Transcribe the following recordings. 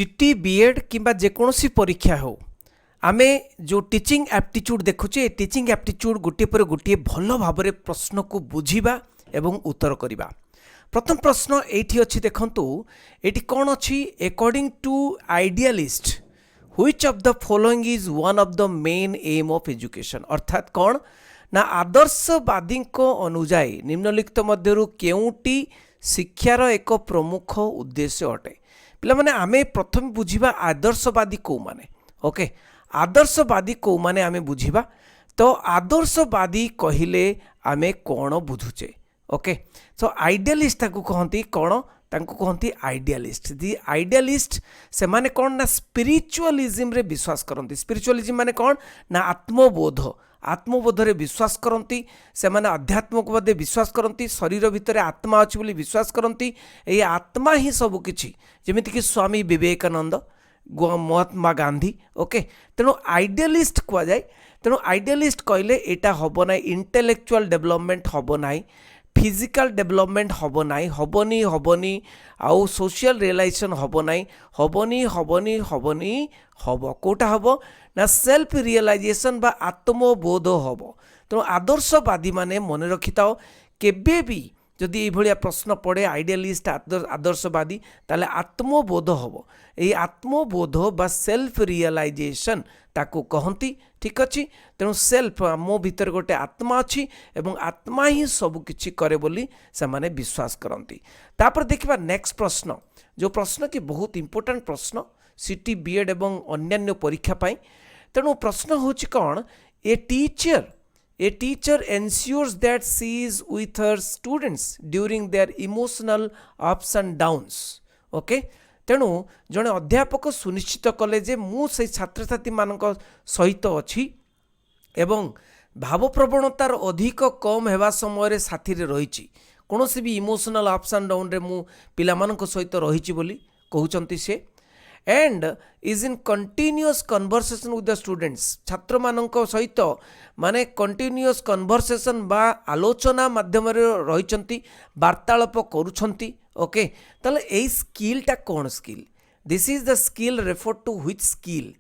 सीटी बीएड किंबा जेकोसी परीक्षा हो आमे जो टीचिंग एप्टीट्यूड देखुचे टीचिंग एप्टीट्यूड गोटे पर गोटे भल भाव प्रश्न को बुझा एवं उत्तर करवा। प्रथम प्रश्न एठी अच्छी देखंतु एठी कौन अच्छी according to idealist which of the following is one of the main aim of education अर्थात कौन ना आदर्शवादी अनुजाई निम्नलिखित मध्यरु केउटी शिक्षार एक प्रमुख उद्देश्य अटे। पिला माने आमे प्रथम बुझिबा आदर्शवादी को माने ओके आदर्शवादी को माने आमे बुझिबा तो आदर्शवादी कहिले आमे कौन बुझुचे ओके सो आइडियलिस्ट ताकू कहंती कौन तांको कहंती आइडियलिस्ट दि आइडियलिस्ट से माने कौन ना स्पिरिचुअलिज्म रे विश्वास करंती। स्पिरिचुअलिज्म माने कौन ना आत्मबोध आत्मबोधरे विश्वास करती से माने आध्यात्मिकवादे विश्वास करती शरीर भितर आत्मा अच्छी बोली विश्वास करती ये आत्मा ही सब किछि जेमिति कि स्वामी विवेकानंद महात्मा गांधी ओके तेणु आइडियलिस्ट कह जाए। तेणु आइडियलिस्ट कहले एटा हबो ना इंटेलेक्चुअल डेवलपमेंट हबो ना फिजिकल डेवलपमेंट हबो ना हबनी आउ सोशल रियलाइजेशन हबो ना हबनी हबो कोटा हबो ना सेल्फ रियलाइजेशन बा आत्मबोध हबो। तेणु आदर्शवादी माने मन रखि थाओ केबे भी जदि ये प्रश्न पड़े आइडियलिस्ट आदर्शवादी ताले आत्मबोध हबो ये आत्मबोध बा सेल्फ रियलाइजेशन ताको कहंती ठीक अच्छी। तेणु सेल्फ मो भीतर गोटे आत्मा अच्छी एवं आत्मा ही सब किछि करे बोली से माने विश्वास करती। तापर देखिबा नेक्स्ट प्रश्न जो प्रश्न की बहुत इंपोर्टेंट प्रश्न सीटी बीएड एवं अन्यान्य परीक्षा पाई। तेणु प्रश्न होछि कौन A teacher ensures that she is with her students during their emotional ups and downs. Okay? तेणु जड़े अध्यापक सुनिश्चित कले जे मु से छात्र छात्री मानक सहित अच्छी एवं भावप्रवणतार अधिक कम हेबा समय साथी रे रहिछि कौन से भी इमोशनल अप्स एंड डाउन रे मु पिला मानक सहित रहिछि बोली कहउचंती से and is in continuous conversation with the students छात्र मानक सहित माने कंटिन्यूअस कन्वर्सेशन बा आलोचना माध्यम रही वार्तालाप करुछंती ओके ताले ए स्किलटा कौन skill this is the skill refer to which skill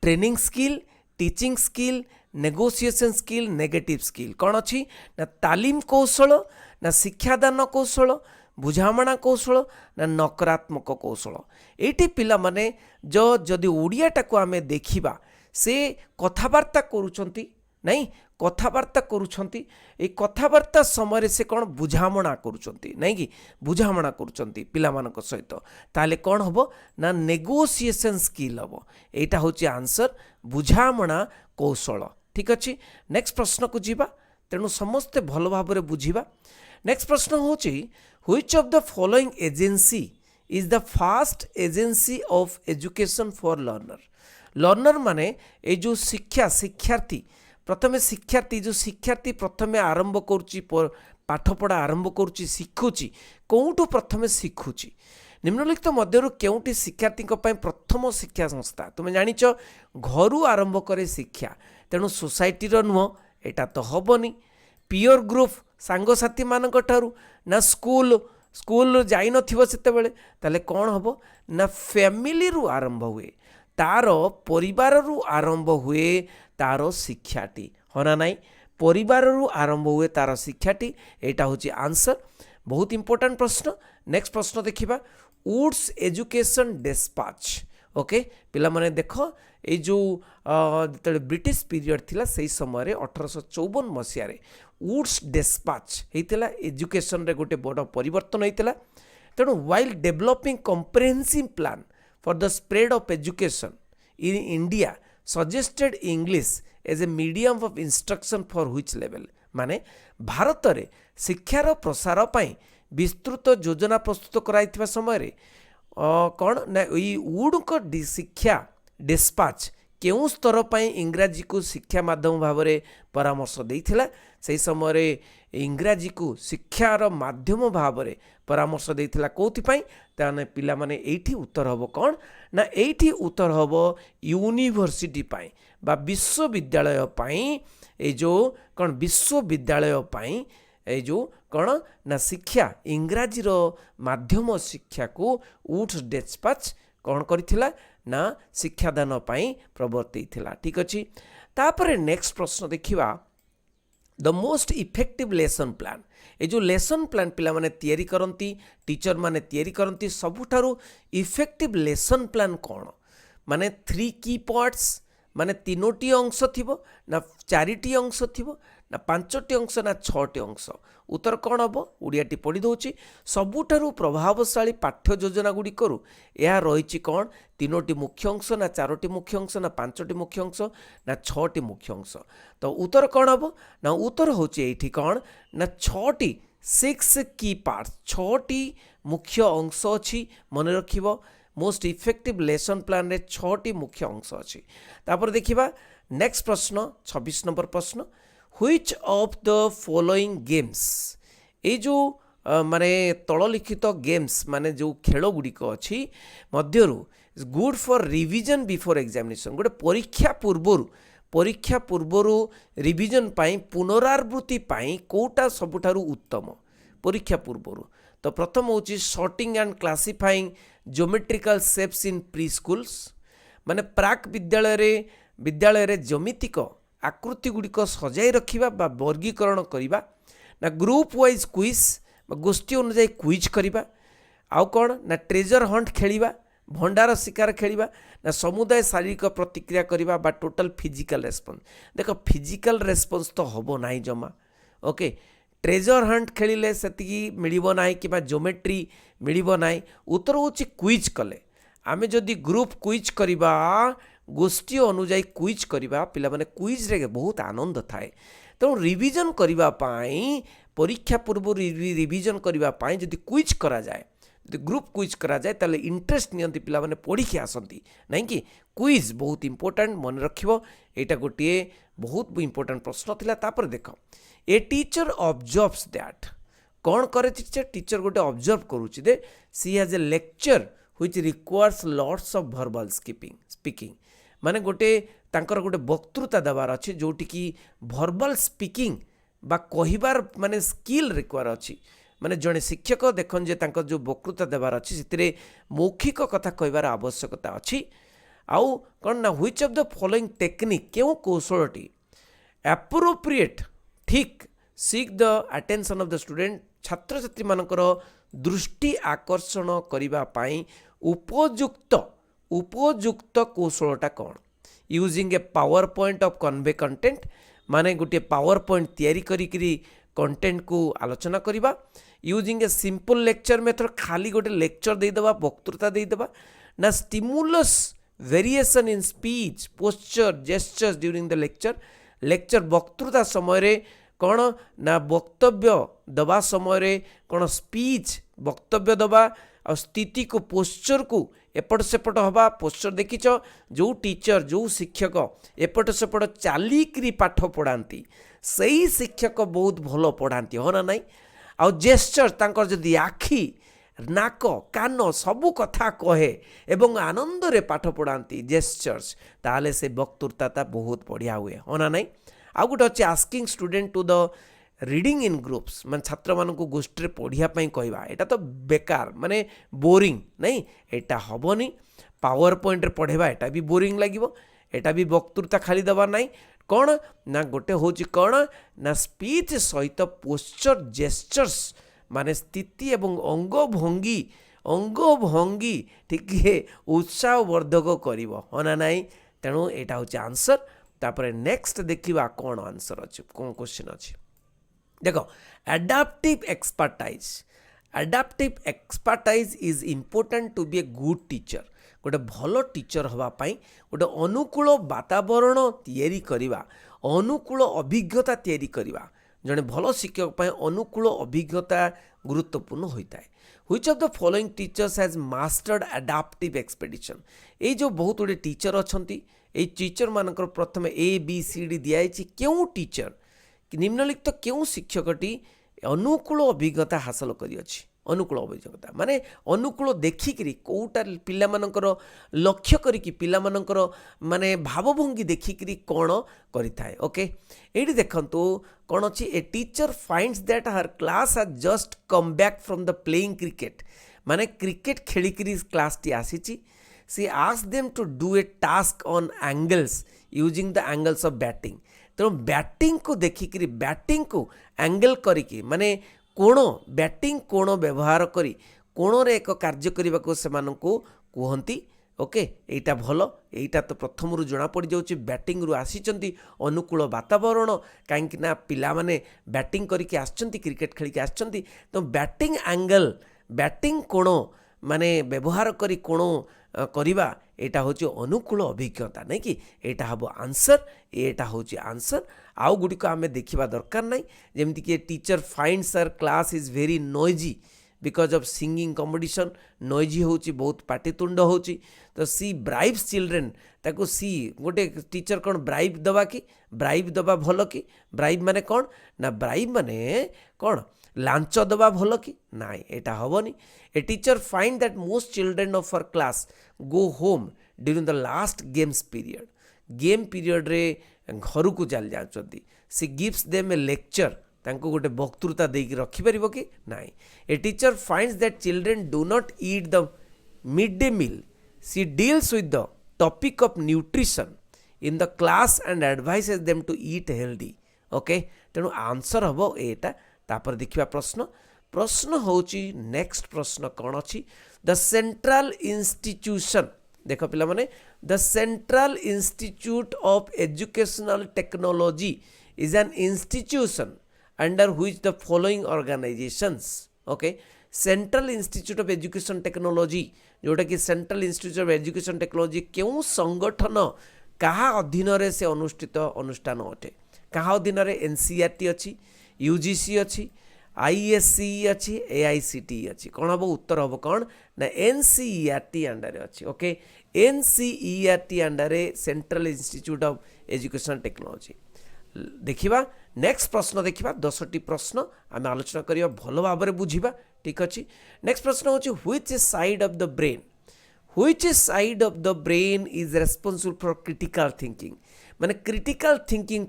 training skill teaching skill negotiation skill negative skill कौन अच्छी ना तालीम कौशल ना शिक्षादान कौशल बुझामणा कौशल ना नकारात्मक कौशल एटी पिला माने जो जदि ओडियाटा को आमे देखिबा से कथावार्ता करूछंती नहीं कथावार्ता करूछंती ए कथावार्ता समय से कौन बुझामणा करूछंती नहीं कि बुझामणा करूछंती पिला मानक सहित ताले कौन हबो ना नेगोशिएशन स्किल हबो एटा होची आंसर बुझामणा कौशल ठीक अछि। नेक्स्ट प्रश्न को जीवा तेणु समस्ते भल भाबरे बुझिबा। नेक्स्ट प्रश्न होची which of the following agency is the fast agency of education for learner. Learner माने ए जो शिक्षार्थी प्रथमे शिक्षार्थी जो शिक्षार्थी प्रथमे आरंभ करुच्ची पाठपढ़ा आरंभ करुच्ची शिखुची कौटू प्रथमे शिखुची निम्नलिखित मध्यरु केउटी शिक्षार्थी प्रथम शिक्षा संस्था तुम जानिच घरू आरंभ करे शिक्षा तेणु सोसाइटी नुह एटा तो हबनी पियर ग्रुप सांगसाथी मानक ठारू ना स्कूल जाई नथिबो सेते बेले ताले कौन हबो ना फैमिली रु आरंभ हुए तार परिवार रु आरंभ हुए तार शिक्षाटी होना नाई परिवार रु आरंभ हुए तार शिक्षाटी एटा होची आंसर बहुत इंपोर्टेंट प्रश्न। नेक्स्ट प्रश्न देखिबा वुड्स एजुकेशन डिस्पैच ओके पिला माने देखो ए जो जिते ब्रिटिश पीरियड थिला सेही समय 1854 मसीह रे वुड्स डिस्पैच हेतिला एजुकेशन रे गोटे बड़ परिवर्तन हेतिला। तेणु while developing comprehensive plan for the spread of education in India suggested English as a medium of instruction for which level माने भारत रे शिक्षार प्रसार पाई विस्तृत योजना प्रस्तुत कराइथिबा समय रे कौन ना वुड को शिक्षा डिस्पैच केउ स्तर पर इंग्राजी को शिक्षा माध्यम भाव में परामर्श देइथिला से समय इंग्राजी को शिक्षार माध्यम भाव में परामर्श देइथिला कोथिपाई ताने पिला माने एठी उत्तर हबो कौन ना एठी उत्तर हबो यूनिवर्सिटी पाई बा विश्वविद्यालय पाई ए जो कौन विश्वविद्यालय पाई ए जो कौन ना शिक्षा इंग्राजी रो माध्यम शिक्षा को वुड्स डिस्पैच कौन करथिला ना शिक्षादान पाई प्रवर्तैथिला ठीक अछि तापर नेक्स्ट प्रश्न देखिबा the most effective lesson plan A जो लेसन प्लान पिला माने तयारी करंती टीचर माने तयारी करंती सबुठारु इफेक्टिव लेसन प्लान कौन माने 3 की पार्ट्स माने 3टी अंश थिबो ना 4टी अंश थिबो ना 5टी अंश ना 6टी अंश उत्तर कौन हम ओडियाटी पढ़ी दौची सबुठारु प्रभावशाली पाठ्य योजना गुडी करू यह रही कौन 3टी मुख्य अंश ना 4टी मुख्य अंश ना 5टी मुख्य अंश ना 6टी मुख्य अंश तो उत्तर कौन हम ना उत्तर होची एठी कौन ना 6टी 6 की पार्ट्स 6टी मुख्य अंश अछि मन रखिबो मोस्ट इफेक्टिव लेसन प्लान रे 6टी मुख्य अंश अछि तापर देखिबा नेक्स्ट प्रश्न 26 नंबर प्रश्न which of the following games ए जो माने तललिखित गेम्स माने जो खेल गुड़िक अच्छी मध्यरु good for revision before examination गोटे परीक्षा पूर्वर रिवीजन पाई पुनरावृत्ति पाई कोटा सबुठारु उत्तम परीक्षा पूर्वर तो प्रथम होची sorting and classifying geometrical shapes in pre schools माने प्राक विद्यालय रे ज्यामितिक आकृति गुड़िक सजाई रखिबा बा वर्गीकरण करिबा ना ग्रुप वाइज क्विज गोष्ठी अनुसार क्विज करिबा आउ कौन ना ट्रेजर हंट खेलिबा भंडार शिकार खेलिबा ना समुदाय शारीरिक प्रतिक्रिया करिबा बा टोटल फिजिकल रेस्पॉन्स देखो फिजिकल रेस्पॉन्स तो हबो नाही जमा ओके ट्रेजर हंट खेलिले सेतिकी मिलिबो नाही किबा ज्योमेट्री मिलिबो नाही उत्तर होची क्विज कले आमे जदि ग्रुप क्विज करिबा गोष्ठी अनुजाई क्विज करिबा पिला माने क्विज रे बहुत आनंद थाए तो रिवीजन करिबा पाई परीक्षा पूर्व रिवीजन करिबा पाई जदि क्विज करा जाए जदि ग्रुप क्विज करा जाए ताले इंटरेस्ट नियंती पिला माने पढ़ी के आसंती नहीं कि क्विज बहुत इंपोर्टेंट मन रखिबो एटा गोटिए बहुत इंपोर्टेंट प्रश्न थिला तापर देखो ए टीचर ऑब्जर्व्स दैट कौन करे टीचर गोटे ऑब्जर्व करूची दे she has a lecture which requires lots of verbal speaking माने गोटे तांकर गोटे वक्तृता देवार अच्छे जोटी की भर्बल स्पीकिंग बा कहिबार माने स्किल रिक्वायर अच्छी माने जड़े शिक्षक देखन जे तांकर जो वक्तृता देवार अच्छी से मौखिक कथा कहबार आवश्यकता अच्छी आउ कौन ना which of the following technique क्यों कौशलटी एप्रोप्रिएट ठीक seek the attention of the student छात्र छात्री मानकर दृष्टि आकर्षण करिबा पाई उपयुक्त कौशलटा कौन using A power point of convey content माने गोटे पावर पॉइंट तैयारी करी कंटेंट को आलोचना करिबा using a simple lecture method खाली गोटे लेक्चर दे देबा वक्तृता दे देबा ना stimulus variation in speech posture gestures during the lecture वक्तृता समय रे कौन ना वक्तव्य दबा समय रे कौन स्पीच वक्तव्य दबा और स्थिति को पोस्चर को एपट सेपट हवा पोस्चर देखिच जो टीचर जो शिक्षक एपट सेपट चालिक्री पाठ पढ़ाती सही शिक्षक बहुत भल पढ़ाती हो ना नाई आ जेस्चर तांकर जदि आखि नाक कान सबू कथा कहे एवं आनंद रे पाठ पढ़ाती जेस्चर्स ताले से वक्तृता बहुत बढ़िया हुए हो ना नाई आ गोटे अच्छे asking student to the reading in groups मान छात्र मान गोष्ठी पढ़ापी कहवा यहाँ तो बेकार माने बोरिंग नहीं एटा हेनी पावर पॉइंट रे पढ़ेबा एटा भी बोरिंग लगे एटा भी वक्तृता खाली दबा नहीं कौन ना गोटे हूँ कौन ना स्पीच सहित पोस्चर जेस्चर्स माने स्थिति एवं अंग भंगी ठीक है उत्साहवर्धक कर नाई तेणु यहाँ हूँ आंसर तापर नेक्स्ट देखा कौन आंसर अच्छे कौन क्वेश्चन अच्छे देखो adaptive expertise is important to be a good teacher गोटे भल टीचर हाँपाई गोटे अनुकूल वातावरण तैयारी करवा अनुकूल अभिज्ञता तैयारी करवा जड़े भल शिक्षक अनुकूल अभिज्ञता गुरुत्वपूर्ण होता है which of the following teachers has mastered adaptive expedition ये जो बहुत गुड़े टीचर अच्छा ये टीचर मानकर प्रथम ABCD दिखाई क्यों टीचर निम्नलिखित क्यों शिक्षकटी अनुकूल अभिज्ञता हासिल करिअछि अनुकूल अभिज्ञता माने अनुकूल देखिकी कौटा पिला मानकर लक्ष्य करिकी पिला मानकर माने भावभंगी देखिकी कौन करिथाए ओके एठी देखंतु कौन अछि a teacher finds that her class has just come back from the playing cricket माने क्रिकेट खेलिकी क्लास टी आसी she ask them to do a task on angles using the angles of batting तेणु batting को देखिकी batting को angle करिकी माने कोण बैटिंग कोण व्यवहार करी कोणरे एक कार्य करने को से कहती ओके एटा भल एटा तो प्रथम रु जना पड़ जाऊँ बैटिंग रु आसी अनुकूल वातावरण कहीं पिला माने बैटिंग करके आछंती क्रिकेट खेलिकी आछंती तो बैटिंग एंगल बैटिंग कोण माने व्यवहार करी कोण करिबा एटा होची अनुकूल अभिज्ञता नहीं कि एटा हबो आंसर एटा होची आंसर आउ गुडी को आमे देखिबा दरकार नाही जेमति कि teacher finds her class is very noisy because of singing competition noisy होची बहुत पाटितुंड होची तो सी ब्राइब्स चिल्ड्रेन ताको सी गोटे टीचर कौन ब्राइब दबा कि ब्राइब दबा भल कि ब्राइब माने कौन ना ब्राइब माने कौन लांच दबा भल कि नाई एटा हबनी a teacher find that most children of her class go home during the last games period रे घर को चल जाउछंती she gives them a lecture तांको गोटे वक्तृता देकी रखि परिबो कि नाई a teacher finds that children do not eat the mid day meal she deals with the topic of nutrition in the class and advises them to eat healthy okay तेणु answer हम एटा तापर देखिबा प्रश्न होची नेक्स्ट प्रश्न कौन अच्छी the central institution देख पिला माने the central institute of educational technology is an institution under which the following organisations okay central institute of education technology जोटा कि central institute of education technology क्यों संगठन कहा अधीन रे से अनुष्ठित अनुष्ठान अटे कहा अधीन रे एनसीईआरटी अच्छी यूजीसी अच्छी आईएससी अच्छी एआईसीटी अच्छी कौन हम उत्तर हम कौन ना एनसीईआरटी अंडर अच्छी okay NCERT under central institute of education technology देखिबा नेक्स्ट प्रश्न देखिबा 10टी प्रश्न आम आलोचना करिया भल भाव में बुझिबा ठीक अच्छे नेक्स्ट प्रश्न होची which side of the brain is responsible for critical thinking माने क्रिटिकल थिंकिंग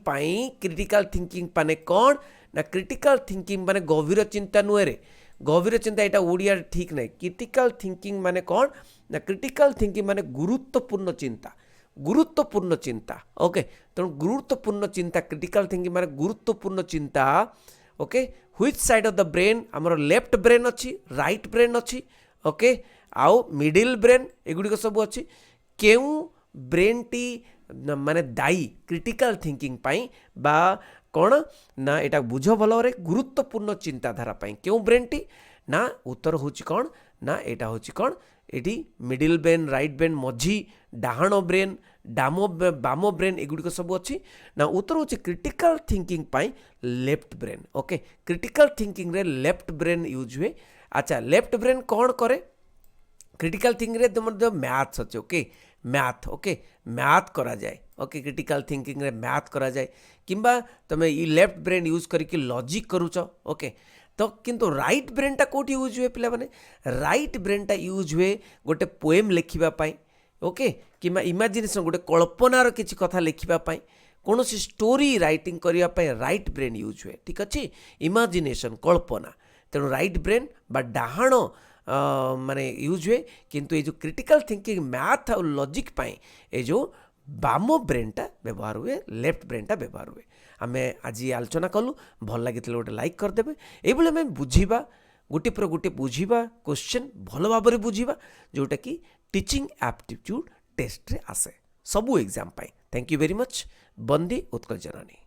माने कौन ना क्रिटिकल थिंकिंग माने गभीर चिंता नुहे गभीर चिंता यहाँ ओडिया ठीक नहीं क्रिटिकल थिंकिंग माने कौन ना क्रिटिकल थिंकिंग माने गुरुत्वपूर्ण चिंता ओके तेणु गुरुत्वपूर्ण चिंता क्रिटिकल थिंकिंग माने गुरुत्वपूर्ण चिंता okay which side of the brain आमर लेफ्ट ब्रेन अच्छी राइट ब्रेन अच्छी ओके आउ मिडिल ब्रेन एगुड़िक सब अच्छी केउ ब्रेन टी माने दायी क्रिटिकल थिंकिंग पाई बा कौन ना यहाँ बुझ भल भाव गुरुत्वपूर्ण चिंताधारा क्यों ब्रेन टी ना उत्तर होची कौन ना यहाँ होची कौन ये मिडिल ब्रेन राइट ब्रेन मझी डाहाण ब्रेन बाम ब्रेन एगुड़िक सब अच्छी ना उत्तर होची क्रिटिकल थिंकिंग पाई left brain okay critical thinking रे लेफ्ट ब्रेन यूज हुए अच्छा लेफ्ट ब्रेन कौन करे क्रिटिकल थिंकिंग रे तुम मैथ्स अच्छे ओके मैथ करा जाए ओके क्रिटिकल थिंकिंग रे मैथ करा जाए किंबा तुम ये लेफ्ट ब्रेन यूज करके लॉजिक करूच ओके तो किंतु राइट ब्रेन टा कोठी यूज हुए पिला माने राइट ब्रेन टा यूज हुए गोटे पोएम लिखिबा पाई ओके किंबा इमेजिनेशन गोटे कल्पनार किछि कथा लिखिबा पाई कौन सी स्टोरी राइटिंग करिया पाई राइट ब्रेन यूज हुए ठीक अच्छे इमेजिनेशन कल्पना तेणु राइट ब्रेन बा डाहाण माने यूज हुए किंतु ये जो क्रिटिकल थिंकिंग मैथ और लॉजिक पाई ये जो बाम ब्रेनटा व्यवहार हुए लेफ्ट ब्रेनटा व्यवहार हुए आम आज आलोचना कलु भल लगी गोटे लाइक करदे ये आम बुझा गोटे पर गोटे बुझा क्वेश्चन भल भाव में बुझा जोटा कि टीचिंग एप्टीट्यूड टेस्ट रे आसे सबू exam pi thank you very much बंदी उत्कल जननी।